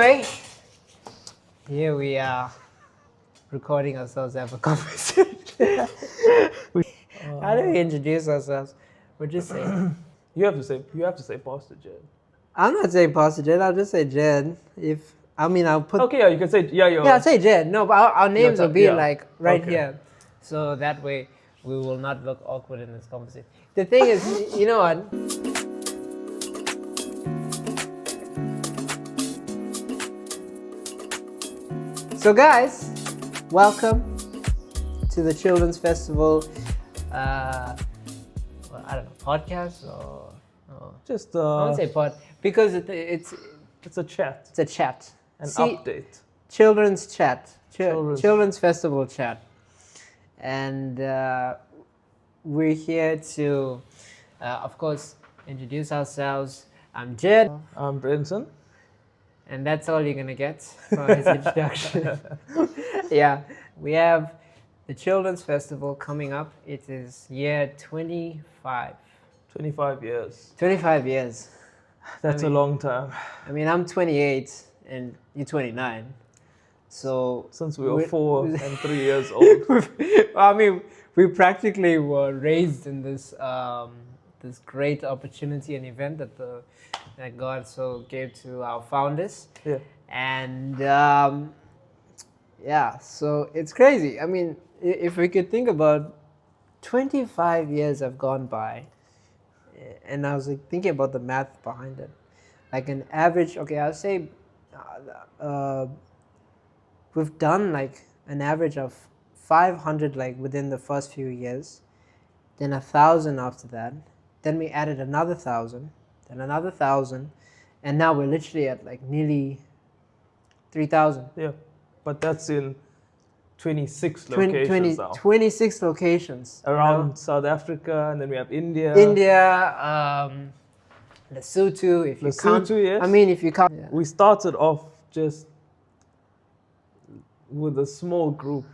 Anyway, here we are recording ourselves have a conversation. How do we introduce ourselves? We're just saying. You have to say Pastor Jed. I'm not saying Pastor Jed. I'll just say Jed. I'll put. Okay, yeah, you can say Yeah, I'll say Jed. No, but our names will be like right Okay. here, so that way we will not look awkward in this conversation. The thing is, you know what? So guys, welcome to the Children's Festival. I don't know, podcast or Just I won't say pod because it's a chat, it's a chat. an update. Children's chat, Children's Festival chat, and we're here to, of course, introduce ourselves. I'm Jed. I'm Brenton. And that's all you're gonna get for his introduction. Yeah, we have the Children's Festival coming up. It is year 25. 25 years. 25 years. That's a long time. I mean, I'm 28 and you're 29. So Since we were 4 and 3 years old. I mean, we practically were raised in this this great opportunity and event that God so gave to our founders. Yeah. And so it's crazy. I mean, if we could think about 25 years have gone by, and I was like thinking about the math behind it. Like an average, okay, I'll say we've done like an average of 500 like within the first few years, then 1,000 after that, then we added another 1,000, then another 1,000, and now we're literally at like nearly 3,000. Yeah, but that's in 26 locations now. 26 locations. Around South Africa, and then we have India. Lesotho, if you count. Lesotho, yes. I mean, if you count. Yeah. We started off just with a small group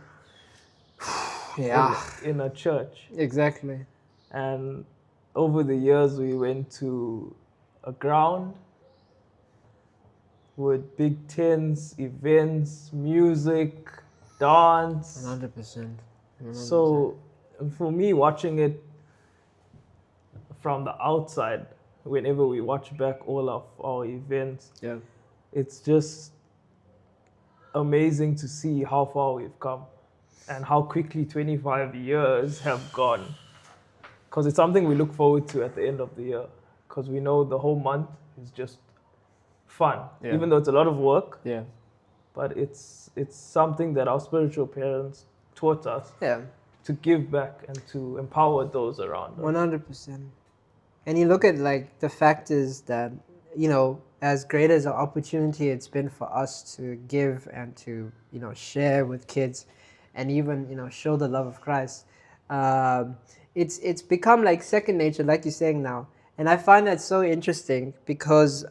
in a church. Exactly. And over the years, we went to a ground with big tents, events, music, dance. 100%. So for me, watching it from the outside, whenever we watch back all of our events, it's just amazing to see how far we've come and how quickly 25 years have gone. Because it's something we look forward to at the end of the year, because we know the whole month is just fun, even though it's a lot of work. Yeah. But it's something that our spiritual parents taught us to give back and to empower those around us. 100%. And you look at like the fact is that, you know, as great as an opportunity it's been for us to give and to, you know, share with kids and even, you know, show the love of Christ. It's become like second nature, like you're saying now. And I find that so interesting because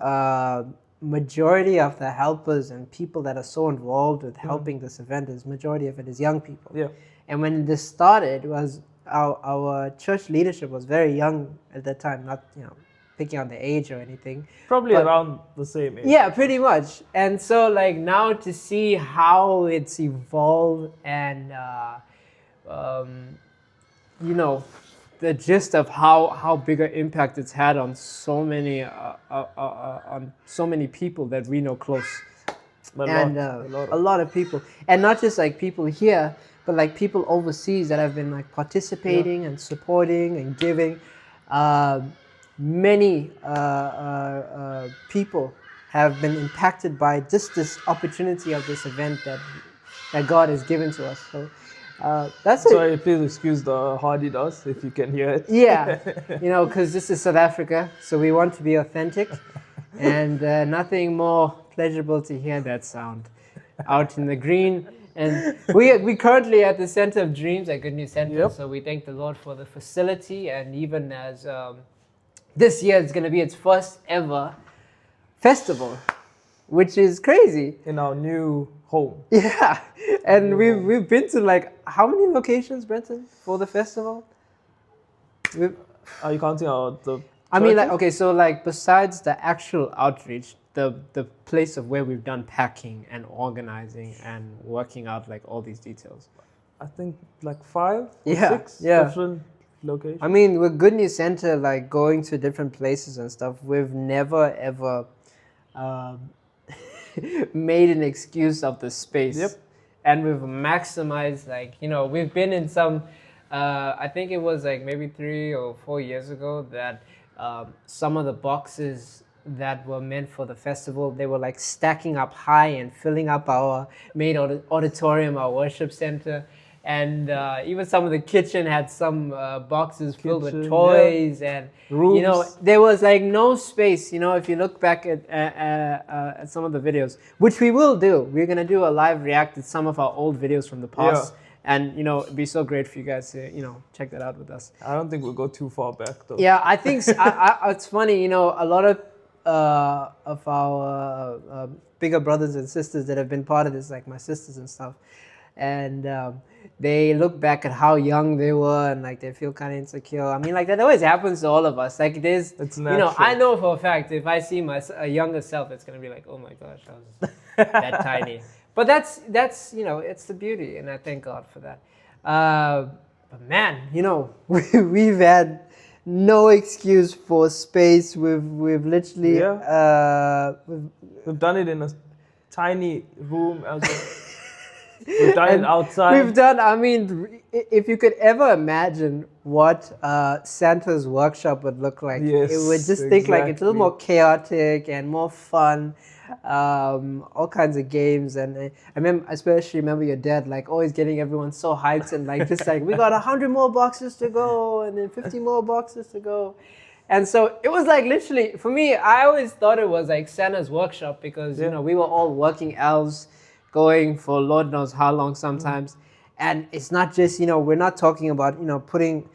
majority of the helpers and people that are so involved with helping this event majority of it is young people. Yeah. And when this started, was our church leadership was very young at that time, not, you know, picking on the age or anything. Probably around the same age. Yeah, pretty much. And so like now to see how it's evolved and you know, the gist of how big an impact it's had on so many people that we know close, a lot of people, and not just like people here, but like people overseas that have been like participating and supporting and giving. Many people have been impacted by just this opportunity of this event that God has given to us. So. That's Sorry, please excuse the hardy does if you can hear it. Yeah, you know, because this is South Africa, so we want to be authentic, and nothing more pleasurable to hear that sound out in the green. And we currently at the Center of Dreams at Good News Center, so we thank the Lord for the facility, and even as this year is going to be its first ever festival, which is crazy. In our new home. Yeah, and we've been to like how many locations, Brenton, for the festival? Are you counting out the I mean, like, okay, so like besides the actual outreach, the place of where we've done packing and organizing and working out like all these details. I think like 5 or Yeah, 6 yeah. different locations. I mean, with Good News Center, like going to different places and stuff, we've never ever made an excuse of the space. Yep. And we've maximized, like, you know, we've been in some, I think it was like maybe 3 or 4 years ago that some of the boxes that were meant for the festival, they were like stacking up high and filling up our main auditorium, our worship center. And even some of the kitchen had some boxes filled with toys, and rooms. You know, there was like no space. You know, if you look back at some of the videos, which we will do, we're gonna do a live react to some of our old videos from the past, and you know, it'd be so great for you guys to check that out with us. I don't think we'll go too far back though. Yeah, I think it's funny. You know, a lot of our bigger brothers and sisters that have been part of this, like my sisters and stuff, and they look back at how young they were and like they feel kind of insecure. I mean, like that always happens to all of us. Like there's, I know for a fact if I see a younger self, it's gonna be like, oh my gosh, I was that tiny. But that's it's the beauty, and I thank God for that. But man, we've had no excuse for space. We've literally we've done it in a tiny room as well. We've done it outside. I mean, if you could ever imagine what Santa's workshop would look like, it would just think like it's a little more chaotic and more fun, all kinds of games. And I especially remember your dad like always getting everyone so hyped and like just like, we got 100 more boxes to go and then 50 more boxes to go. And so it was like literally, for me, I always thought it was like Santa's workshop because, we were all working elves, going for Lord knows how long sometimes. And it's not just, we're not talking about, putting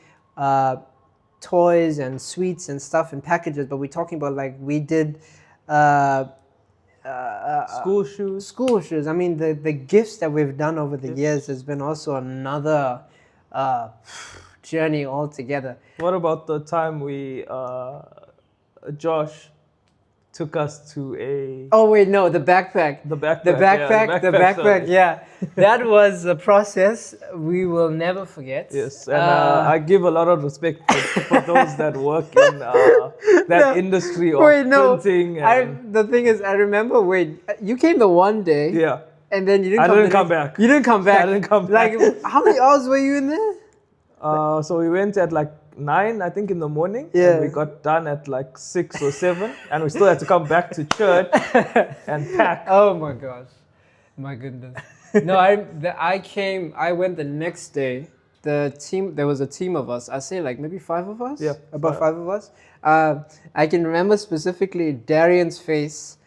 toys and sweets and stuff in packages, but we're talking about like we did school shoes. School shoes. I mean, the gifts that we've done over the years has been also another journey altogether. What about the time Josh took us to a... Oh wait, no, the backpack. The backpack, yeah. That was a process we will never forget. Yes, and I give a lot of respect for those that work in that industry of printing. The thing is, I remember, you came the one day. Yeah. And then you didn't come back. You didn't come back. I didn't come back. Like, how many hours were you in there? So we went at like 9, I think, in the morning. Yeah. And we got done at like 6 or 7. And we still had to come back to church and pack. Oh my gosh. My goodness. No, I went the next day. There was a team of us. I say like maybe 5 of us? Yeah. About 5 of us. I can remember specifically Darian's face.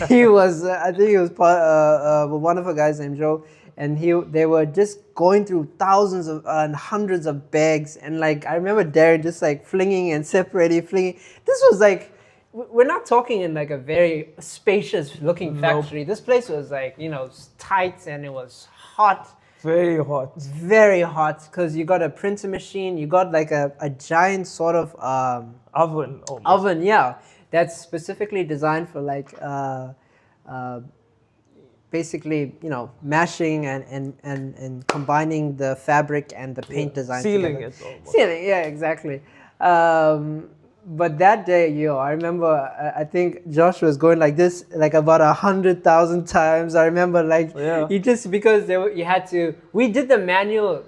He was, I think he was part, one of our guys named Joe. And they were just going through thousands of and hundreds of bags, and like I remember Darren just like flinging. This was like, we're not talking in like a very spacious looking factory. This place was like tight, and it was hot. Very hot. Very hot, because you got a printer machine, you got like a giant sort of oven. Almost. Oven, yeah, that's specifically designed for like. Basically, mashing and combining the fabric and the paint design Sealing together. it almost. Sealing, yeah, exactly. But that day, I remember, I think Josh was going like this, like about 100,000 times. I remember, like, he just, because we did the manual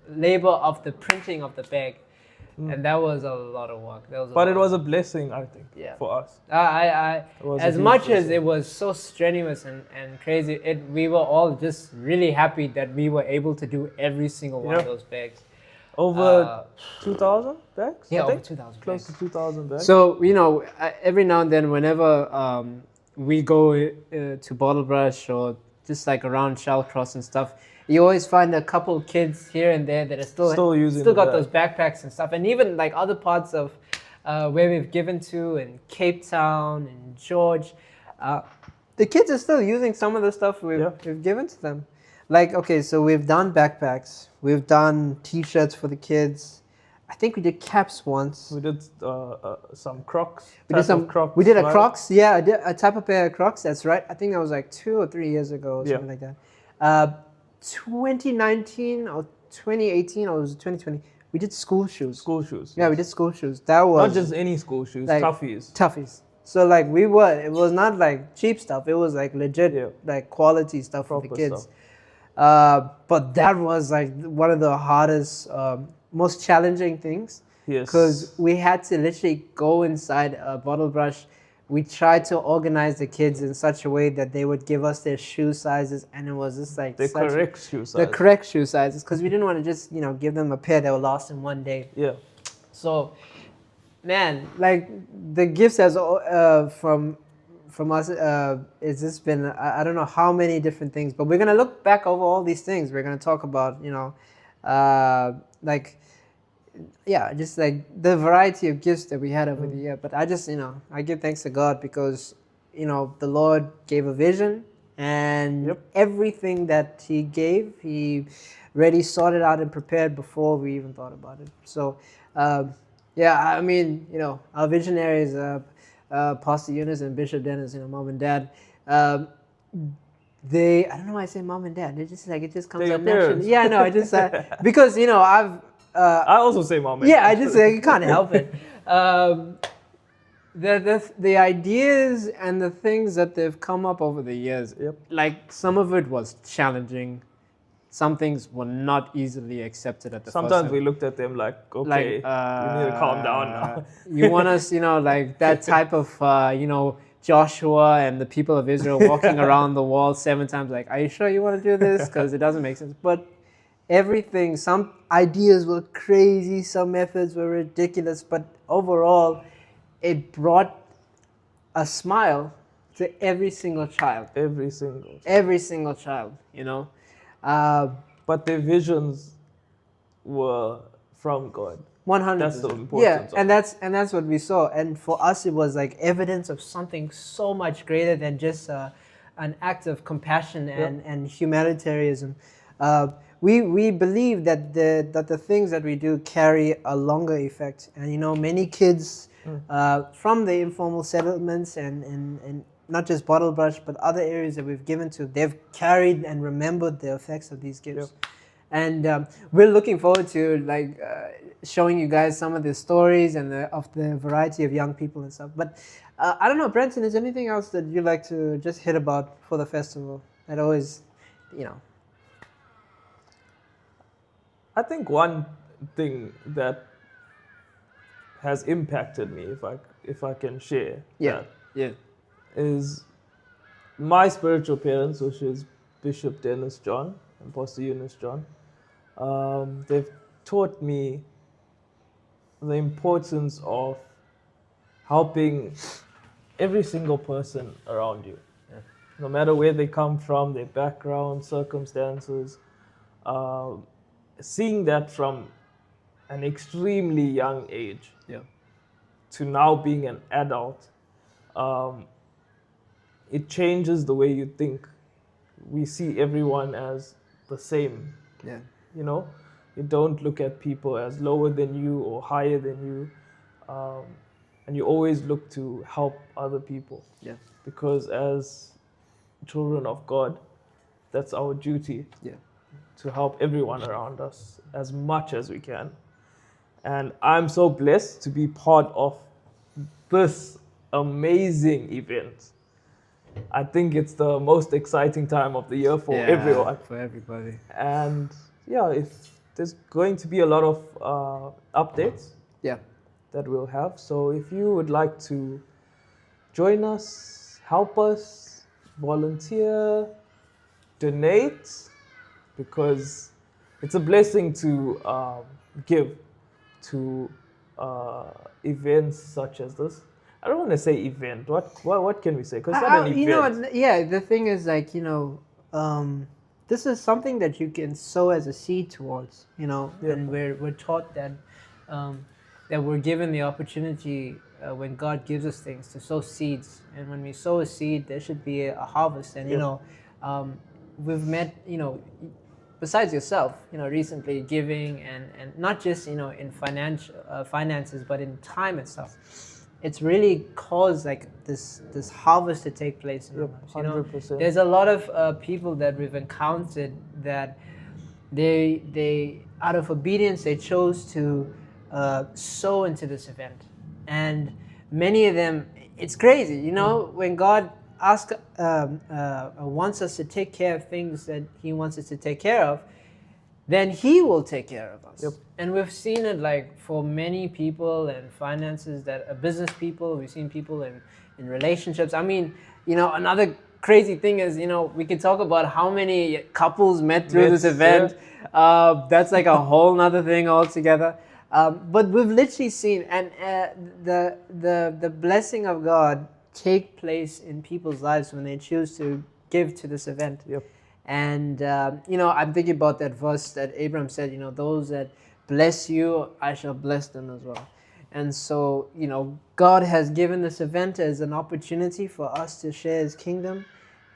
labor of the printing of the bag. And that was a lot of work. But it was a blessing, I think, for us. As much as it was so strenuous and crazy, we were all just really happy that we were able to do every single one of those bags. Over 2,000 bags? Yeah, over 2,000 bags. Close to 2,000 bags. So, every now and then, whenever we go to Bottle Brush or just like around Shellcross and stuff, you always find a couple kids here and there that are still got those backpacks and stuff, and even like other parts of where we've given to in Cape Town and George, the kids are still using some of the stuff we've given to them. Like, okay, so we've done backpacks, we've done T-shirts for the kids. I think we did caps once. We did some Crocs. We did some Crocs. We did a right? Crocs. Yeah, I did a type of pair of Crocs. That's right. I think that was like 2 or 3 years ago or something like that. 2019 or 2018 or was it 2020? We did school shoes. School shoes. Yeah, we did school shoes. That was not just any school shoes. like, Toughies. Toughies. So like it was not like cheap stuff. It was like legit, like quality stuff for the kids. But that was like one of the hardest, most challenging things. Yes. Because we had to literally go inside a bottle brush. We tried to organize the kids in such a way that they would give us their shoe sizes, and it was just like the correct shoe size. The correct shoe sizes, because we didn't want to just give them a pair that will last in one day. Yeah. So, man, like the gifts as from us it's just been I don't know how many different things, but we're gonna look back over all these things. We're gonna talk about just like the variety of gifts that we had over the year. But I just I give thanks to God because the Lord gave a vision, and everything that He gave, He already sorted out and prepared before we even thought about it. So I mean, our visionaries, Pastor Eunice and Bishop Dennis, mom and dad, they, I don't know why I say mom and dad. They just like, it just comes out naturally. Yeah, no, I just, because, I also say mom and dad. Yeah, I just say, you can't help it. The ideas and the things that they've come up over the years, like some of it was challenging. Some things were not easily accepted at the first Sometimes we looked at them like, okay, we need to calm down now. You want us, like that type of, Joshua and the people of Israel walking around the wall 7 times, like, are you sure you want to do this? Because it doesn't make sense. But everything, some ideas were crazy, some methods were ridiculous, but overall, it brought a smile to every single child. Every single child, but their visions were from God. 100%. That's the importance. Yeah, and that's what we saw. And for us, it was like evidence of something so much greater than just an act of compassion and humanitarianism. We believe that the things that we do carry a longer effect. And many kids from the informal settlements and not just Bottle Brush, but other areas that we've given to, they've carried and remembered the effects of these gifts. And we're looking forward to showing you guys some of the stories and of the variety of young people and stuff. But I don't know, Brenton, is there anything else that you'd like to just hit about for the festival? That always, I think one thing that has impacted me, if I can share, is my spiritual parents, which is Bishop Dennis John and Pastor Eunice John. They've taught me the importance of helping every single person around you, no matter where they come from, their background, circumstances. Seeing that from an extremely young age to now being an adult, it changes the way you think. We see everyone as the same. You don't look at people as lower than you or higher than you, and you always look to help other people. Because as children of God, that's our duty. To help everyone around us as much as we can. And I'm so blessed to be part of this amazing event. I think it's the most exciting time of the year for everyone. For everybody. And there's going to be a lot of updates that we'll have. So if you would like to join us, help us, volunteer, donate, because it's a blessing to give to events such as this. I don't want to say event. What can we say? Because it's not an event. The thing is this is something that you can sow as a seed towards, and we're taught that that we're given the opportunity when God gives us things to sow seeds, and when we sow a seed, there should be a harvest. And we've met besides yourself, recently giving and not just, in finances, but in time and stuff. It's really caused like this harvest to take place in our lives. 100%. There's a lot of people that we've encountered that they out of obedience they chose to sow into this event, and many of them, it's crazy. When God wants us to take care of things that He wants us to take care of, then He will take care of us. Yep. And we've seen it like for many people in finances that are business people. We've seen people in relationships. I mean, another crazy thing is, we could talk about how many couples met through this event. Yeah. That's like a whole nother thing altogether. But we've literally seen, and the blessing of God take place in people's lives when they choose to give to this event. Yep. And, I'm thinking about that verse that Abraham said, those that bless you, I shall bless them as well. And so, God has given this event as an opportunity for us to share His kingdom.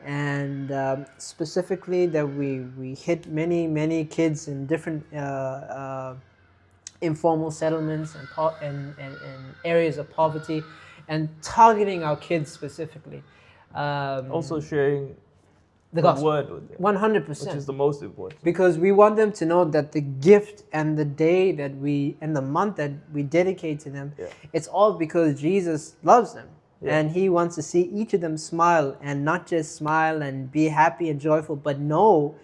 And specifically that we hit many kids in different informal settlements and areas of poverty, and targeting our kids specifically. Also sharing the gospel. Word with them. 100%. Which is the most important. Because we want them to know that the gift and the day and the month that we dedicate to them, it's all because Jesus loves them. Yeah. And He wants to see each of them smile, and not just smile and be happy and joyful, but know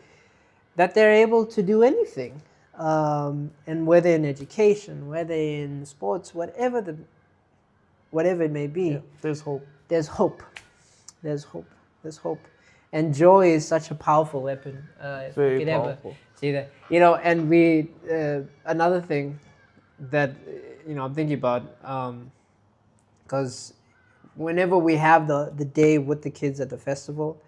that they're able to do anything. And whether in education, whether in sports, whatever it may be, there's hope. There's hope. There's hope. There's hope. And joy is such a powerful weapon. Very powerful. Ever see that. And we another thing that I'm thinking about, because whenever we have the day with the kids at the festival,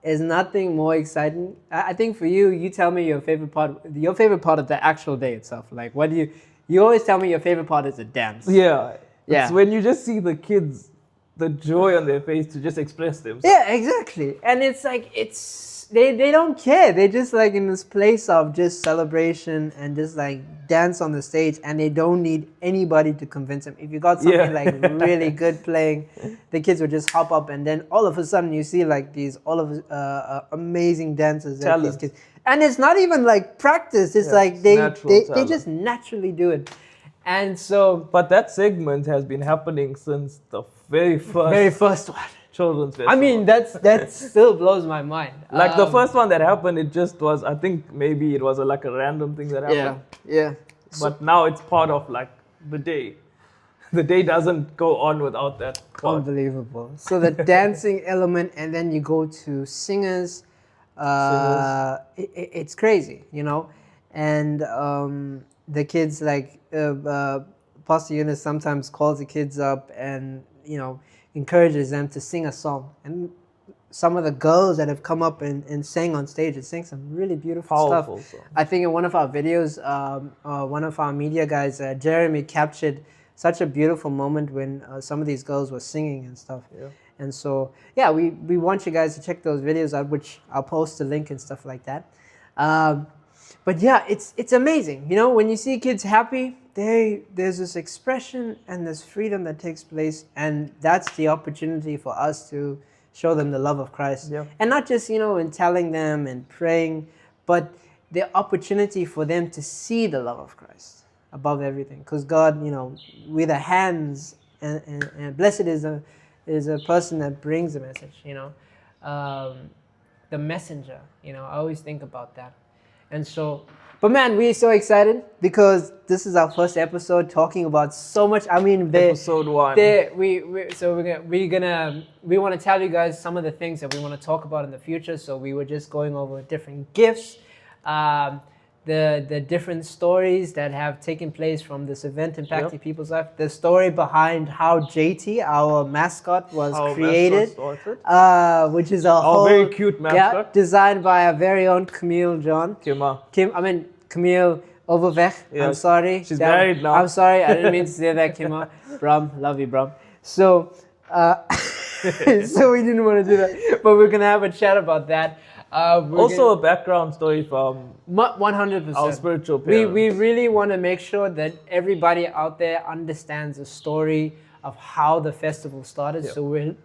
is nothing more exciting. I think for you tell me your favorite part of the actual day itself. Like, what do you always tell me your favorite part is the dance. Yeah. It's when you just see the kids, the joy on their face to just express themselves. Yeah, exactly. And it's like, they don't care. They're just like in this place of just celebration and just like dance on the stage, and they don't need anybody to convince them. If you got something like really good playing, the kids would just hop up, and then all of a sudden you see like these amazing dancers that these kids. And it's not even like practice. It's like they just naturally do it. And so, but that segment has been happening since the very first one. Children's festival. I mean, that still blows my mind. Like the first one that happened, it just was, I think maybe it was like a random thing that happened. Yeah. But now it's part of like the day. The day doesn't go on without that part. Unbelievable. So the dancing element, and then you go to singers. It's crazy, and the kids, like Pastor Eunice sometimes calls the kids up and encourages them to sing a song. And some of the girls that have come up and sang on stage and sang some really beautiful stuff. Song. I think in one of our videos, one of our media guys, Jeremy, captured such a beautiful moment when some of these girls were singing and stuff. Yeah. And so, we want you guys to check those videos out, which I'll post a link and stuff like that. But it's amazing. When you see kids happy, there's this expression and this freedom that takes place, and that's the opportunity for us to show them the love of Christ. Yeah. And not just, in telling them and praying, but the opportunity for them to see the love of Christ above everything. Because God, we're the hands, and blessed is a person that brings the message, the messenger. I always think about that. And so, but man, we're so excited because this is our first episode talking about so much. I mean, episode 1. We want to tell you guys some of the things that we want to talk about in the future. So we were just going over different gifts, the different stories that have taken place from this event impacting people's life. The story behind how JT, our mascot, was created, which is a whole very cute mascot, designed by our very own Camille John. Camille Overweg. Yes. I'm sorry. She's married now. I'm sorry. I didn't mean to say that, Kimma. Bram, love you, Bram. So, So we didn't want to do that, but we're gonna have a chat about that. Also, a background story from 100%. our spiritual parents. We really want to make sure that everybody out there understands the story of how the festival started. Yep. So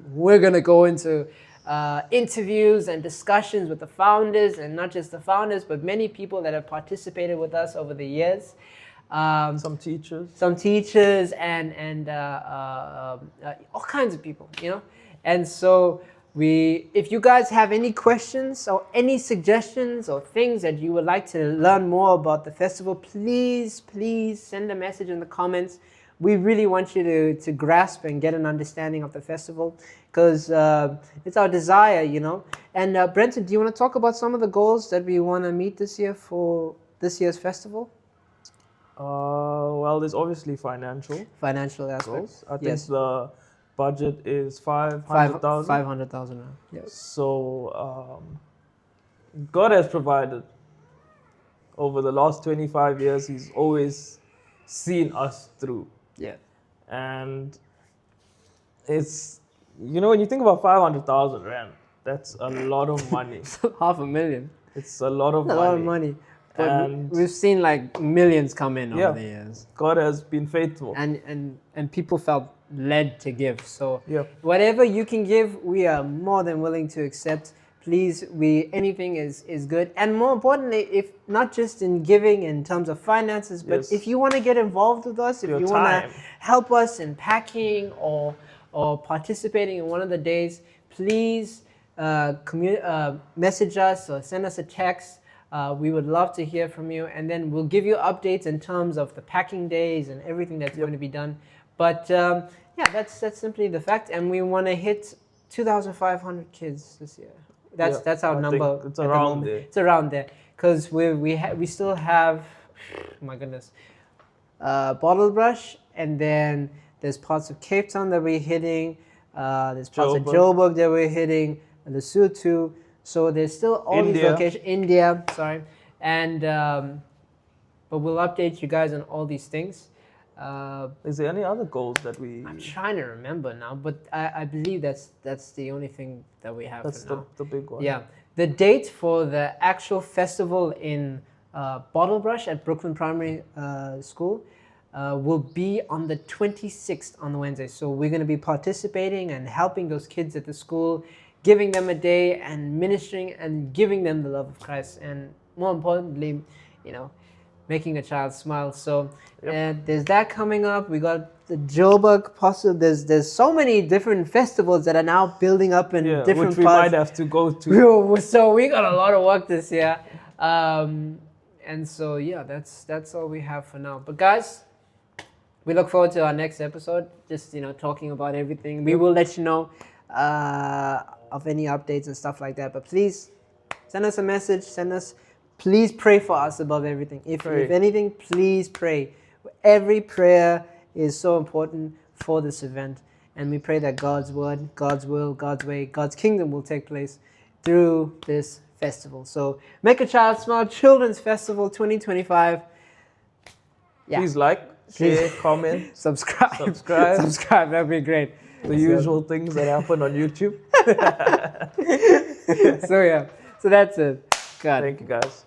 we're gonna go into interviews and discussions with the founders, and not just the founders, but many people that have participated with us over the years. Some teachers, and all kinds of people, you know. And so if you guys have any questions or any suggestions or things that you would like to learn more about the festival, please send a message in the comments. We really want you to grasp and get an understanding of the festival, because it's our desire, you know. And Brenton, do you want to talk about some of the goals that we want to meet this year for this year's festival? Well, there's obviously financial aspects. Goals. I think the budget is 500,000. 500,000. Yes. So God has provided. Over the last 25 years, He's always seen us through. Yeah. And it's, you know, when you think about 500,000 rand, that's a lot of money. $500,000. It's a lot of money. A lot of money. But and we've seen like millions come in over the years. God has been faithful. And people felt led to give. So yeah. Whatever you can give, we are more than willing to accept. Please, anything is good. And more importantly, if not just in giving in terms of finances, but if you want to get involved with us, if you want to help us in packing or participating in one of the days, please message us or send us a text. We would love to hear from you, and then we'll give you updates in terms of the packing days and everything that's going to be done. But that's simply the fact, and we want to hit 2,500 kids this year. That's our number. It's around there. It's around there, because we still have, oh my goodness, Bottle Brush, and then there's parts of Cape Town that we're hitting. There's parts of Joburg that we're hitting, Lesotho. So there's still all these locations. India, sorry. And but we'll update you guys on all these things. Is there any other goals that I'm trying to remember now, but I believe that's the only thing that we have. That's for now. the big one. Yeah. The date for the actual festival in Bottle Brush at Brooklyn Primary School will be on the 26th on the Wednesday. So we're going to be participating and helping those kids at the school, giving them a day and ministering and giving them the love of Christ, and more importantly, you know, making a child smile. So there's that coming up. We got the Joburg possible. There's so many different festivals that are now building up in different which we parts. might have to go to. So we got a lot of work this year. And so that's all we have for now. But guys, we look forward to our next episode. Just talking about everything. We will let you know of any updates and stuff like that. But please send us a message. Please pray for us above everything. If anything, please pray. Every prayer is so important for this event. And we pray that God's word, God's will, God's way, God's kingdom will take place through this festival. So Make a Child Smile Children's Festival 2025. Yeah. Please share, comment, subscribe. That'd be great. The usual things that happen on YouTube. So that's it. God. Thank you guys.